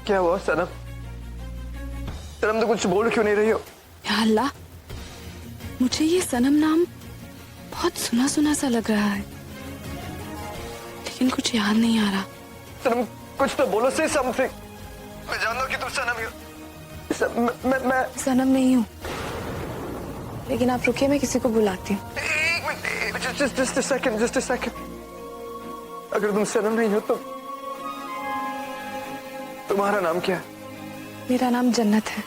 क्या हुआ सनम? सनम तो कुछ बोल क्यों नहीं रही हो? या अल्लाह, मुझे ये सनम नाम बहुत सुना सुना सा लग रहा है, लेकिन कुछ याद नहीं आ रहा। सनम कुछ तो बोलो, से समथिंग। मैं जानता हूँ कि तुम सनम ही हो। मैं सनम नहीं हूँ, लेकिन आप रुकिए, मैं किसी को बुलाती हूँ। एक मिनट, जस्ट अ सेकंड। अगर तुम सनम नहीं हो तो तुम्हारा नाम क्या है? मेरा नाम जन्नत है।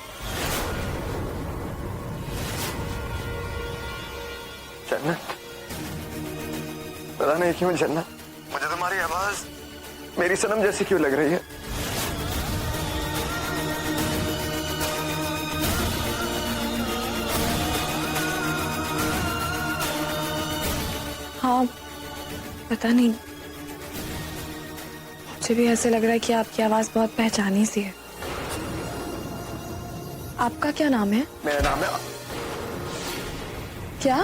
जन्नत? पता नहीं क्यों जन्नत, मुझे तुम्हारी आवाज मेरी सनम जैसी क्यों लग रही है। हाँ, पता नहीं, मुझे भी ऐसे लग रहा है कि आपकी आवाज बहुत पहचानी सी है। आपका क्या नाम है? मेरा नाम है क्या?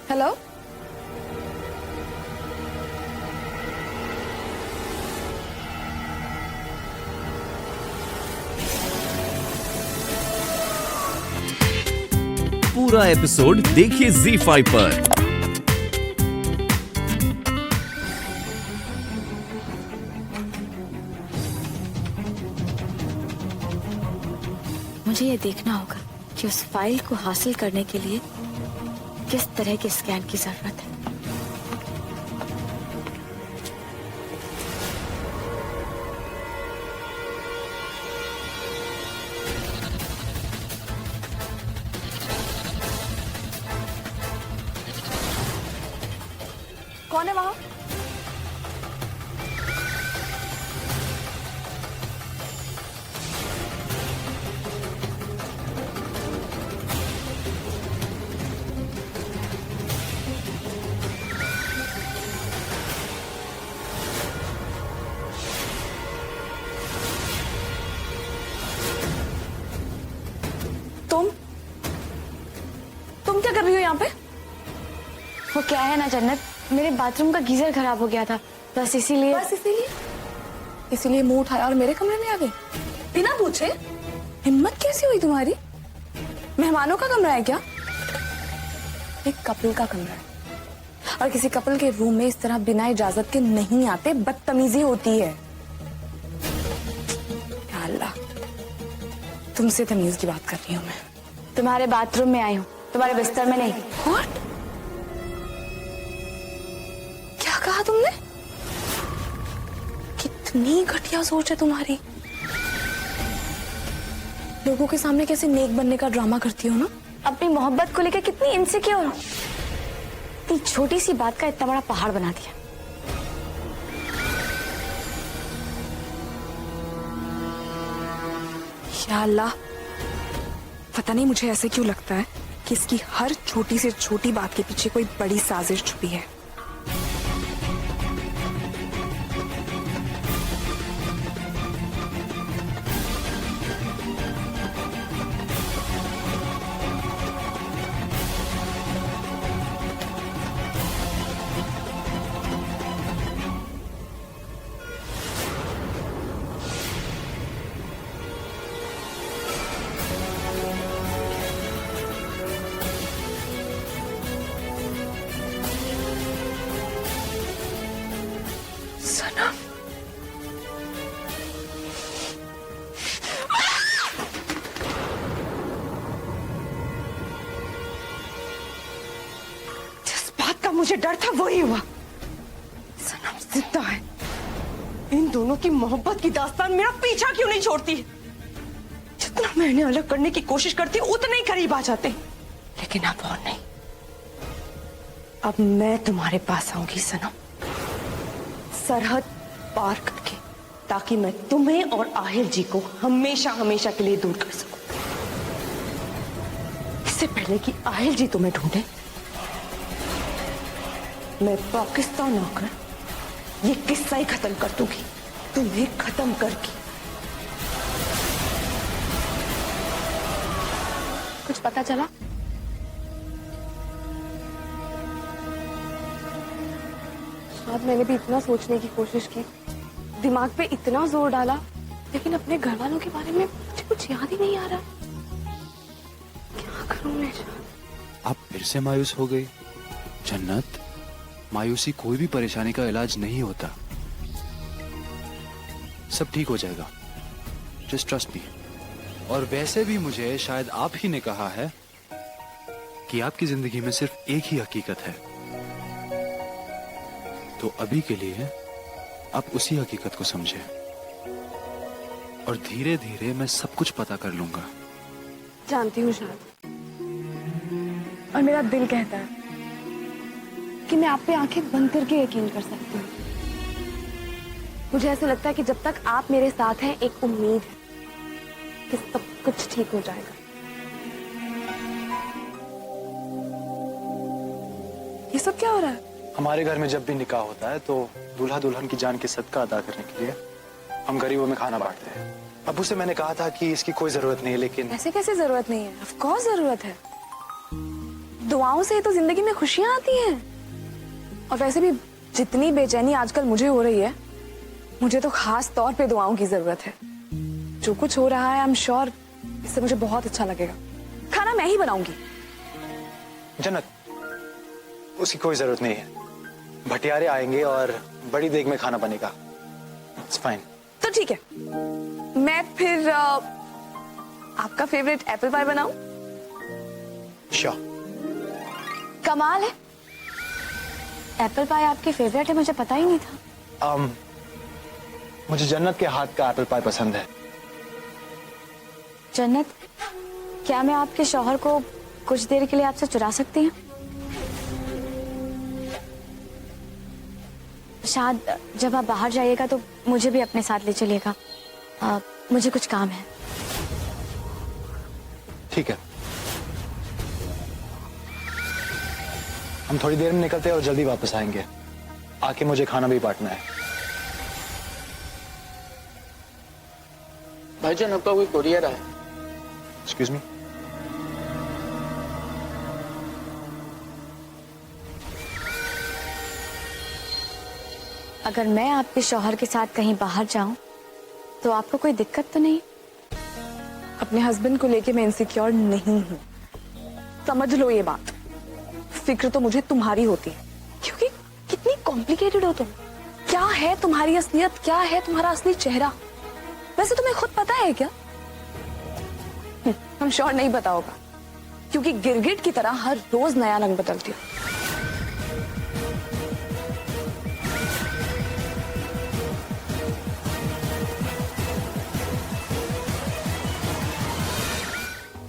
हेलो? पूरा एपिसोड देखिए ZEE5 पर। मुझे ये देखना होगा कि उस फाइल को हासिल करने के लिए किस तरह के स्कैन की जरूरत है। कौन है वहां? तुम क्या कर रही हो यहाँ पे? वो क्या है ना जन्नत, मेरे बाथरूम का गीजर खराब हो गया था, बस इसीलिए इसीलिए मुंह उठाया और मेरे कमरे में आ गई बिना पूछे। हिम्मत कैसी हुई तुम्हारी? मेहमानों का कमरा है क्या? एक कपल का कमरा है, और किसी कपल के रूम में इस तरह बिना इजाजत के नहीं आते, बदतमीजी होती है। या अल्लाह, तुमसे तमीज की बात कर रही हूँ मैं। तुम्हारे बाथरूम में आई हूँ, तुम्हारे बिस्तर में नहीं। What? क्या कहा तुमने? कितनी घटिया सोच है तुम्हारी। लोगों के सामने कैसे नेक बनने का ड्रामा करती हो ना। अपनी मोहब्बत को लेकर कितनी इनसिक्योर हो, इतनी छोटी सी बात का इतना बड़ा पहाड़ बना दिया। या अल्लाह, पता नहीं मुझे ऐसे क्यों लगता है कि इसकी हर छोटी से छोटी बात के पीछे कोई बड़ी साजिश छुपी है। सनम, जिस बात का मुझे डर था वही हुआ। सनम जिंदा है। इन दोनों की मोहब्बत की दास्तान मेरा पीछा क्यों नहीं छोड़ती? जितना मैं इन्हें अलग करने की कोशिश करती उतना ही करीब आ जाते, लेकिन अब और नहीं। अब मैं तुम्हारे पास आऊंगी सनम, सरहद पार करके, ताकि मैं तुम्हें और आहिल जी को हमेशा हमेशा के लिए दूर कर सकूं। इससे पहले कि आहिल जी तुम्हें ढूंढे, मैं पाकिस्तान आकर ये किस्सा ही खत्म कर दूंगी, तुम्हें खत्म करके। कुछ पता चला? शायद मैंने भी इतना सोचने की कोशिश की, दिमाग पे इतना जोर डाला, लेकिन अपने घर वालों के बारे में मुझे कुछ याद ही नहीं आ रहा। क्या करूं मैं शायद? आप फिर से मायूस हो गई? जन्नत, मायूसी कोई भी परेशानी का इलाज नहीं होता। सब ठीक हो जाएगा, जस्ट ट्रस्ट मी। और वैसे भी मुझे शायद आप ही ने कहा है कि आपकी जिंदगी में सिर्फ एक ही हकीकत है, तो अभी के लिए आप उसी हकीकत को समझे और धीरे धीरे मैं सब कुछ पता कर लूंगा। जानती हूँ शायद, और मेरा दिल कहता है कि मैं आप पे आंखें बंद करके यकीन कर सकती हूँ। मुझे ऐसा लगता है कि जब तक आप मेरे साथ हैं, एक उम्मीद है कि सब कुछ ठीक हो जाएगा। ये सब क्या हो रहा है? हमारे घर में जब भी निकाह होता है तो दूल्हा दुल्हन की जान की सदका अदा करने के लिए हम गरीबों में खाना बांटते हैं। अबू से मैंने कहा था कि इसकी कोई जरूरत नहीं है, लेकिन ऐसे कैसे जरूरत नहीं है? ऑफ कोर्स जरूरत है। दुआओं से ही तो जिंदगी में खुशियां आती हैं। और वैसे भी जितनी बेचैनी आजकल मुझे हो रही है, मुझे तो खास तौर पे दुआओं की जरूरत है। जो कुछ हो रहा है, आई एम श्योर इससे मुझे बहुत अच्छा लगेगा। खाना मैं ही बनाऊंगी। जन्नत, उसकी कोई जरूरत नहीं है। भटियारे आएंगे और बड़ी देग में खाना बनेगा। It's fine. तो ठीक है, मैं फिर आपका फेवरेट एप्पल पाई बनाऊं? श्योर। कमाल है, एप्पल पाई आपकी फेवरेट है, मुझे पता ही नहीं था। मुझे जन्नत के हाथ का एप्पल पाई पसंद है। जन्नत, क्या मैं आपके शौहर को कुछ देर के लिए आपसे चुरा सकती हूँ? शायद जब आप बाहर जाइएगा तो मुझे भी अपने साथ ले चलिएगा। मुझे कुछ काम है। ठीक है, हम थोड़ी देर में निकलते हैं और जल्दी वापस आएंगे। आके मुझे खाना भी बांटना है। भाईजान, आपका कोई कोरियर आया? Excuse me. अगर मैं आपके शौहर के साथ कहीं बाहर जाऊं तो आपको कोई दिक्कत तो नहीं? अपने हस्बैंड को लेके मैं इनसिक्योर नहीं हूँ, समझ लो ये बात। फिक्र तो मुझे तुम्हारी होती है, क्योंकि कितनी कॉम्प्लिकेटेड हो तुम। क्या है तुम्हारी असलियत, क्या है तुम्हारा असली चेहरा? वैसे तुम्हें खुद पता है क्या? हम श्योर नहीं पता होगा, क्योंकि गिरगिट की तरह हर रोज नया रंग बदलती हो।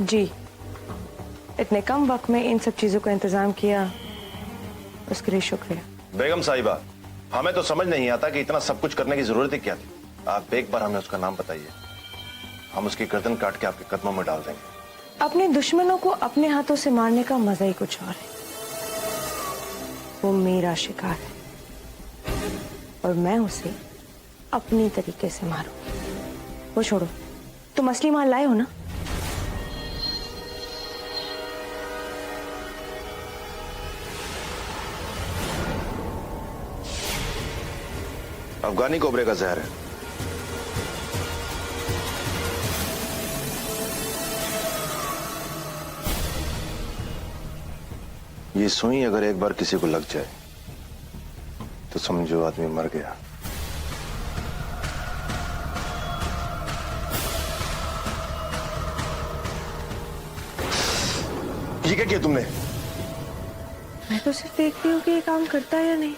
जी, इतने कम वक्त में इन सब चीजों का इंतजाम किया, उसके लिए शुक्रिया। बेगम साहिबा, हमें तो समझ नहीं आता कि इतना सब कुछ करने की जरूरत ही क्या थी। आप एक बार हमें उसका नाम बताइए, हम उसकी गर्दन काट के आपके कदमों में डाल देंगे। अपने दुश्मनों को अपने हाथों से मारने का मजा ही कुछ और है। वो मेरा शिकार है और मैं उसे अपनी तरीके से मारूं। वो छोड़ो, तुम असली माल लाए हो ना? अफगानी कोबरे का जहर है। ये सुई अगर एक बार किसी को लग जाए तो समझो आदमी मर गया। ये क्या किया तुमने? मैं तो सिर्फ देखती हूँ कि ये काम करता है या नहीं।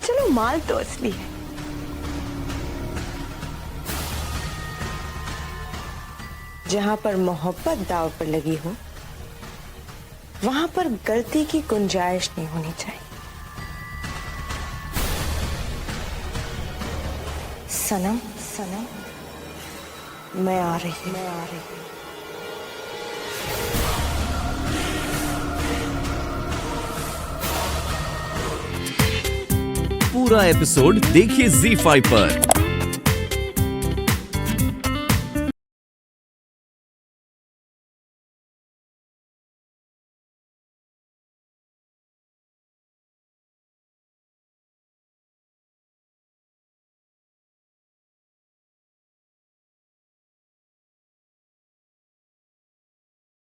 चलो, माल तो असली है। जहां पर मोहब्बत दाव पर लगी हो, वहां पर गलती की गुंजाइश नहीं होनी चाहिए। सनम, सनम, मैं आ रही हूं, मैं आ रही हूं। पूरा एपिसोड देखिए ZEE5 पर।